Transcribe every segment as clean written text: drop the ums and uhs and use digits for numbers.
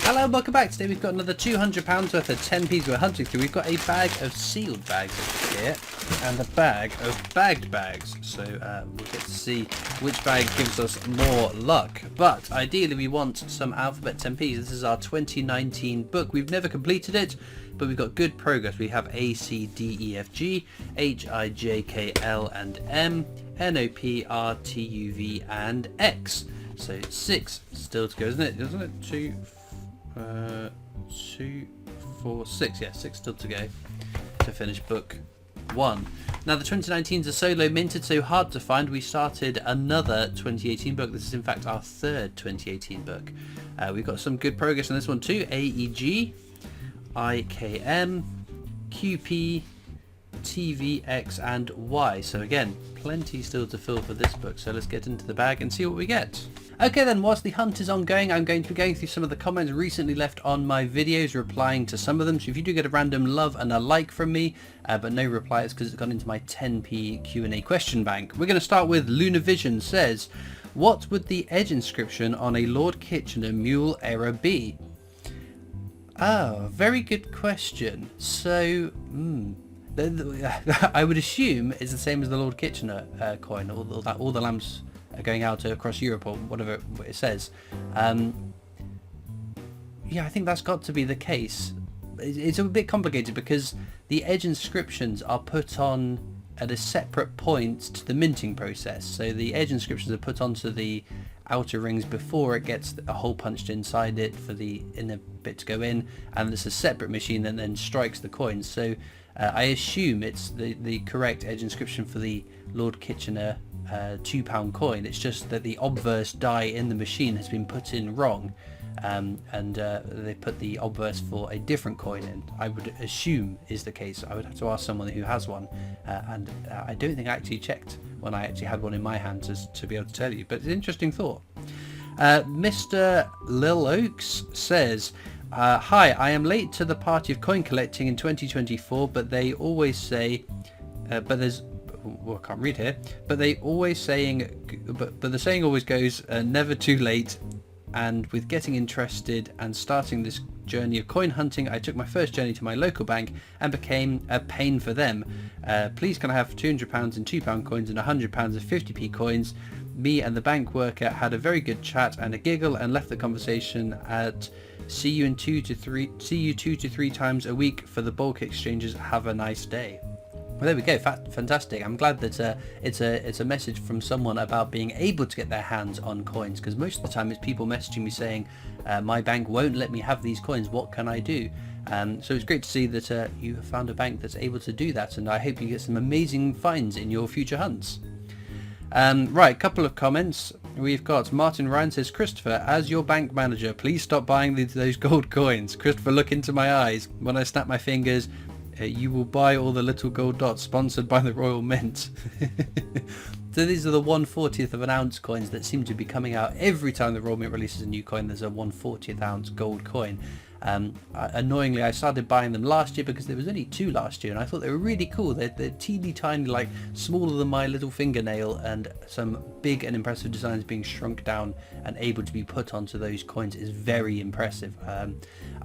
Hello and welcome back. Today we've got another £200 worth of 10p's we're hunting through. We've got a bag of sealed bags here and a bag of bagged bags. So we'll get to see which bag gives us more luck. But ideally we want some alphabet 10p's. This is our 2019 book. We've never completed it, but we've got good progress. We have A, C, D, E, F, G, H, I, J, K, L and M, N, O, P, R, T, U, V and X. So 6 still to go, isn't it? Isn't it? 2, 4, 6. Yeah, 6 still to go to finish book 1. Now the 2019 is a solo minted, so hard to find. We started another 2018 book. This is in fact our third 2018 book. We've got some good progress on this one too. A, E, G, I, K, M, Q, P, T, V, X and Y. So again, plenty still to fill for this book. So let's get into the bag and see what we get. Okay then, whilst the hunt is ongoing, I'm going to be going through some of the comments recently left on my videos, replying to some of them. So if you do get a random love and a like from me, but no reply, it's because it's gone into my 10p Q&A question bank. We're going to start with Luna Vision says, what would the edge inscription on a Lord Kitchener mule era be? Oh, very good question. So, I would assume it's the same as the Lord Kitchener coin, all the lamps are going out across Europe or whatever it says. Yeah, I think that's got to be the case. It's a bit complicated because the edge inscriptions are put on at a separate point to the minting process. So the edge inscriptions are put onto the outer rings before it gets a hole punched inside it for the inner bit to go in, and it's a separate machine that then strikes the coins. So I assume it's the correct edge inscription for the Lord Kitchener £2 coin. It's just that the obverse die in the machine has been put in wrong, and they put the obverse for a different coin in. I would assume is the case. I would have to ask someone who has one, and I don't think I actually checked when I actually had one in my hand to be able to tell you, but it's an interesting thought. Mr. Lil Oaks says, hi, I am late to the party of coin collecting in 2024, but they always say, well, I can't read here, but they always saying, but the saying always goes, never too late. And with getting interested and starting this journey of coin hunting, I took my first journey to my local bank and became a pain for them. Please can I have £200 in £2 coins and £100 of 50p coins? Me and the bank worker had a very good chat and a giggle and left the conversation at see you 2 to 3 times a week for the bulk exchanges. Have a nice day. Well, there we go. Fantastic. I'm glad that it's a message from someone about being able to get their hands on coins, because most of the time it's people messaging me saying, my bank won't let me have these coins, what can I do? So it's great to see that you have found a bank that's able to do that, and I hope you get some amazing finds in your future hunts. Right, couple of comments. We've got Martin Ryan says, Christopher, as your bank manager, please stop buying those gold coins. Christopher, look into my eyes. When I snap my fingers, you will buy all the little gold dots, sponsored by the Royal Mint. So these are the 1/40th of an ounce coins that seem to be coming out every time the Royal Mint releases a new coin. There's a 1/40th ounce gold coin. Annoyingly, I started buying them last year because there was only 2 last year, and I thought they were really cool. They're teeny tiny, like smaller than my little fingernail, and some big and impressive designs being shrunk down and able to be put onto those coins is very impressive.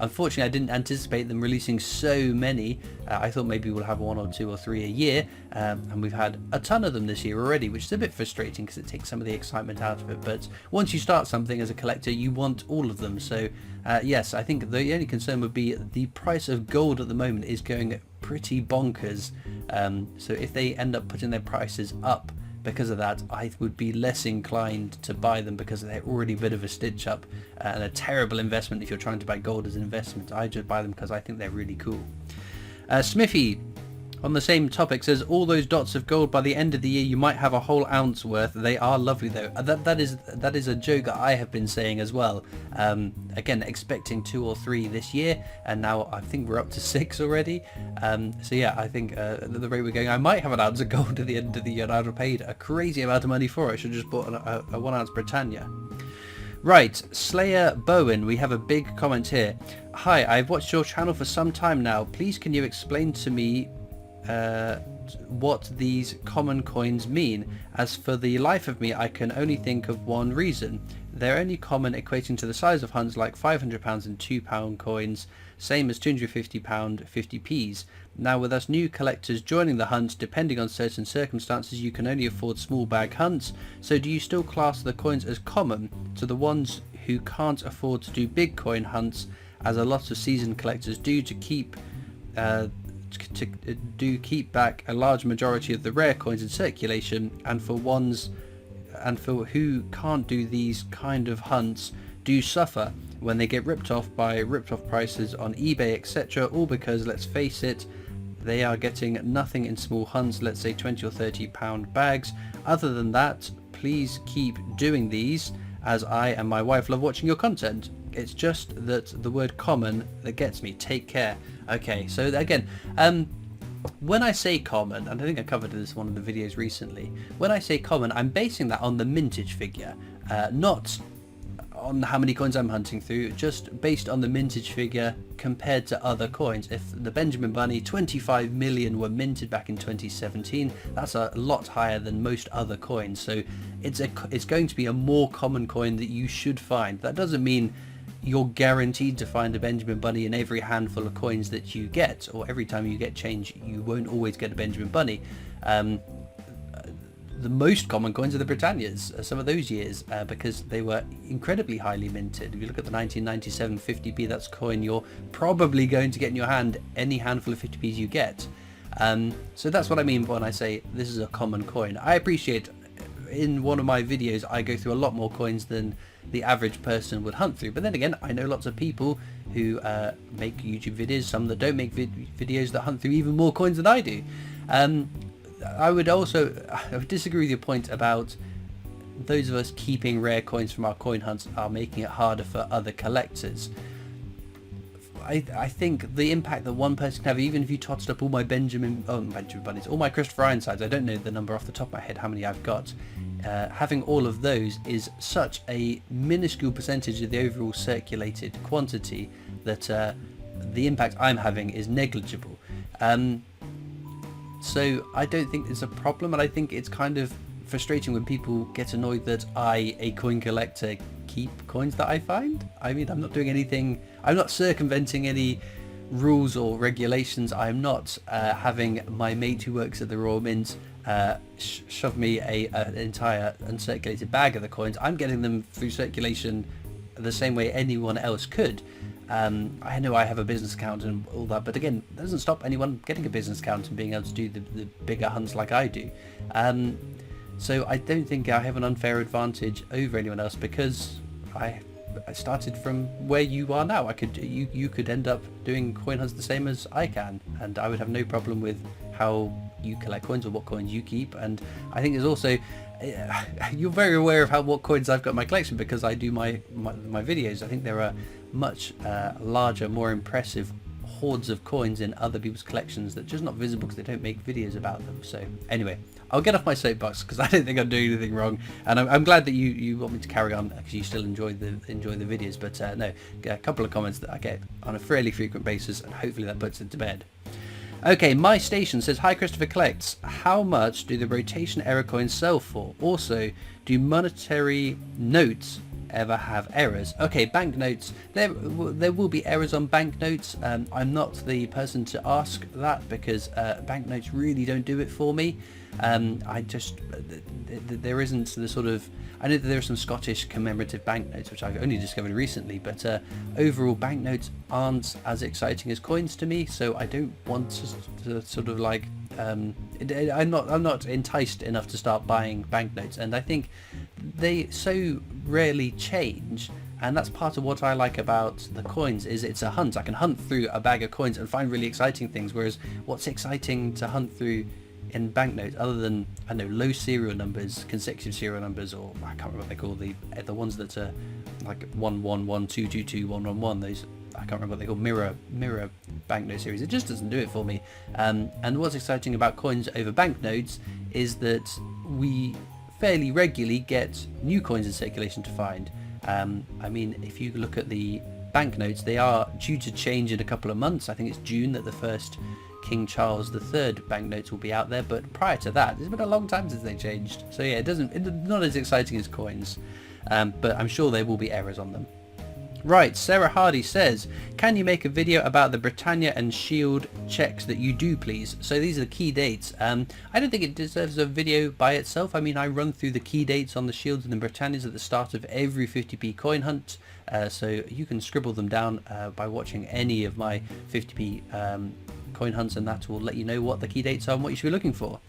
Unfortunately, I didn't anticipate them releasing so many. I thought maybe we'll have 1 or 2 or 3 a year, and we've had a ton of them this year already, which is a bit frustrating because it takes some of the excitement out of it. But once you start something as a collector, you want all of them. So yes, I think the only concern would be the price of gold at the moment is going pretty bonkers. So if they end up putting their prices up because of that, I would be less inclined to buy them because they're already a bit of a stitch up and a terrible investment if you're trying to buy gold as an investment. I just buy them because I think they're really cool. Smithy on the same topic says, all those dots of gold, by the end of the year you might have a whole ounce worth. They are lovely though. That is a joke that I have been saying as well. Again, expecting 2 or 3 this year, and now I think we're up to 6 already. So yeah, I think at the rate we're going, I might have an ounce of gold at the end of the year, and I'd have paid a crazy amount of money for it. I should have just bought a 1 ounce Britannia. Right, Slayer Bowen, we have a big comment here. Hi, I've watched your channel for some time now. Please can you explain to me what these common coins mean, as for the life of me I can only think of one reason. They're only common equating to the size of hunts like £500 and £2 coins, same as £250 50p's. Now with us new collectors joining the hunt, depending on certain circumstances you can only afford small bag hunts, so do you still class the coins as common to the ones who can't afford to do big coin hunts, as a lot of seasoned collectors do, to keep back a large majority of the rare coins in circulation, and for who can't do these kind of hunts do suffer when they get ripped off by ripped off prices on eBay, etc., all because, let's face it, they are getting nothing in small hunts, let's say 20 or 30 pound bags. Other than that, please keep doing these, as I and my wife love watching your content. It's just that the word common that gets me. Take care. Okay, so again, when I say common, and I think I covered this in one of the videos recently, when I say common, I'm basing that on the mintage figure, not on how many coins I'm hunting through, just based on the mintage figure compared to other coins. If the Benjamin Bunny 25 million were minted back in 2017, that's a lot higher than most other coins, so it's going to be a more common coin that you should find. That doesn't mean you're guaranteed to find a Benjamin Bunny in every handful of coins that you get, or every time you get change you won't always get a Benjamin Bunny. The most common coins are the Britannias, some of those years, because they were incredibly highly minted. If you look at the 1997 50p, that's a coin you're probably going to get in your hand any handful of 50p's you get. So that's what I mean when I say this is a common coin. I appreciate in one of my videos I go through a lot more coins than the average person would hunt through, but then again I know lots of people who make YouTube videos, some that don't make videos, that hunt through even more coins than I do. I would disagree with your point about those of us keeping rare coins from our coin hunts are making it harder for other collectors. I think the impact that one person can have, even if you totted up all my Benjamin Bunnies, all my Christopher Ironsides, I don't know the number off the top of my head how many I've got, having all of those is such a minuscule percentage of the overall circulated quantity that the impact I'm having is negligible. So I don't think it's a problem, and I think it's kind of frustrating when people get annoyed that I, a coin collector, keep coins that I find. I mean, I'm not doing anything, I'm not circumventing any rules or regulations. I'm not having my mate who works at the Royal Mint shove me an entire uncirculated bag of the coins. I'm getting them through circulation the same way anyone else could. I know I have a business account and all that, but again, that doesn't stop anyone getting a business account and being able to do the bigger hunts like I do. So I don't think I have an unfair advantage over anyone else, because I started from where you are now. You could end up doing coin hunts the same as I can, and I would have no problem with how you collect coins or what coins you keep. And I think there's also you're very aware of what coins I've got in my collection because I do my videos. I think there are much larger, more impressive hordes of coins in other people's collections that are just not visible because they don't make videos about them. So anyway, I'll get off my soapbox because I don't think I'm doing anything wrong, and I'm glad that you want me to carry on because you still enjoy the videos. But no, a couple of comments that I get on a fairly frequent basis, and hopefully that puts it to bed. Okay, My Station says, hi Christopher Collects, how much do the rotation error coins sell for? Also, do monetary notes ever have errors? Okay, banknotes, there will be errors on banknotes. I'm not the person to ask that because banknotes really don't do it for me. There isn't the sort of, I know that there are some Scottish commemorative banknotes which I've only discovered recently, but overall banknotes aren't as exciting as coins to me, so I don't want to sort of like I'm not enticed enough to start buying banknotes, and I think they so rarely change, and that's part of what I like about the coins is it's a hunt. I can hunt through a bag of coins and find really exciting things, whereas what's exciting to hunt through in banknotes other than, I know, low serial numbers, consecutive serial numbers, or I can't remember what they call the ones that are like 111, 222, 111, those, I can't remember what they call, mirror banknote series. It just doesn't do it for me. And what's exciting about coins over banknotes is that we fairly regularly get new coins in circulation to find. I mean, if you look at the banknotes, they are due to change in a couple of months. I think it's June that the first King Charles III banknotes will be out there, but prior to that, it's been a long time since they changed. So yeah, it's not as exciting as coins, but I'm sure there will be errors on them. Right, Sarah Hardy says, can you make a video about the Britannia and Shield checks that you do, please? So these are the key dates. I don't think it deserves a video by itself. I mean, I run through the key dates on the Shields and the Britannias at the start of every 50p coin hunt, so you can scribble them down by watching any of my 50p coin hunts, and that will let you know what the key dates are and what you should be looking for.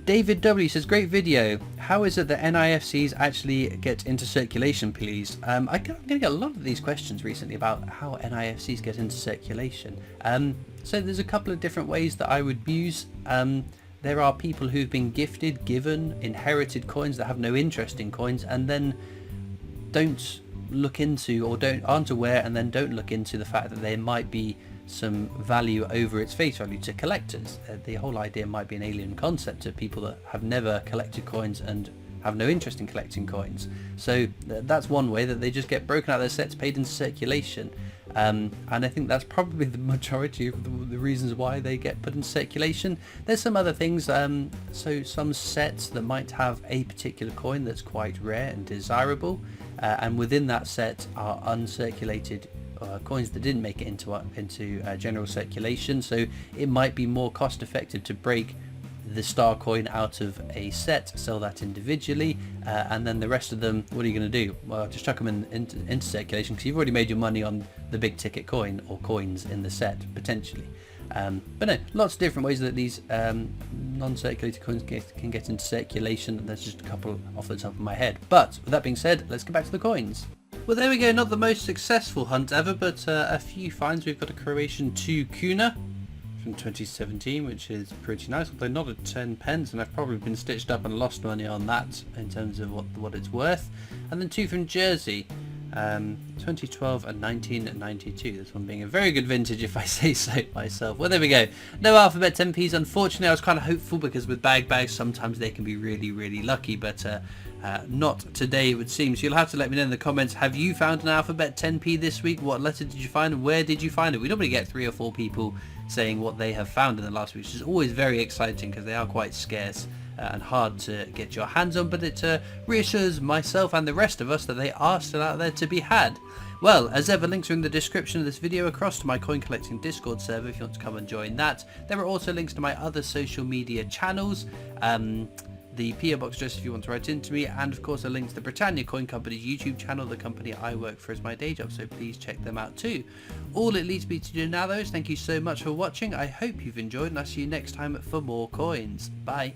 David W says, great video. How is it that NIFCs actually get into circulation, please? I'm going to get a lot of these questions recently about how NIFCs get into circulation. So there's a couple of different ways that I would use. There are people who've been gifted, given, inherited coins that have no interest in coins, and then don't look into or aren't aware and then don't look into the fact that there might be some value over its face value to collectors. The whole idea might be an alien concept to people that have never collected coins and have no interest in collecting coins. So that's one way, that they just get broken out of their sets, paid into circulation, and I think that's probably the majority of the reasons why they get put in circulation. There's some other things, so some sets that might have a particular coin that's quite rare and desirable, and within that set are uncirculated coins that didn't make it into general circulation. So it might be more cost effective to break the star coin out of a set, sell that individually, and then the rest of them, what are you going to do? Well, just chuck them into circulation, because you've already made your money on the big ticket coin or coins in the set potentially. But no, lots of different ways that these non-circulated coins can get into circulation. There's just a couple off the top of my head, but with that being said, let's get back to the coins. Well, there we go. Not the most successful hunt ever, but a few finds. We've got a Croatian 2 kuna from 2017, which is pretty nice, although not at 10 pence, and I've probably been stitched up and lost money on that in terms of what it's worth. And then 2 from Jersey, 2012 and 1992. This one being a very good vintage, if I say so myself. Well, there we go. No alphabet 10p's, unfortunately. I was kind of hopeful, because with bags sometimes they can be really lucky, but not today, it would seem. So you'll have to let me know in the comments, have you found an alphabet 10p this week? What letter did you find, and where did you find it? We normally get 3 or 4 people saying what they have found in the last week, which is always very exciting, because they are quite scarce and hard to get your hands on, but it reassures myself and the rest of us that they are still out there to be had. Well, as ever, links are in the description of this video across to my coin collecting Discord server if you want to come and join that. There are also links to my other social media channels, the PO box address if you want to write into me, and of course a link to the Britannia Coin Company's YouTube channel, the company I work for as my day job, so please check them out too. All it leads me to do now though is thank you so much for watching. I hope you've enjoyed, and I'll see you next time for more coins. Bye.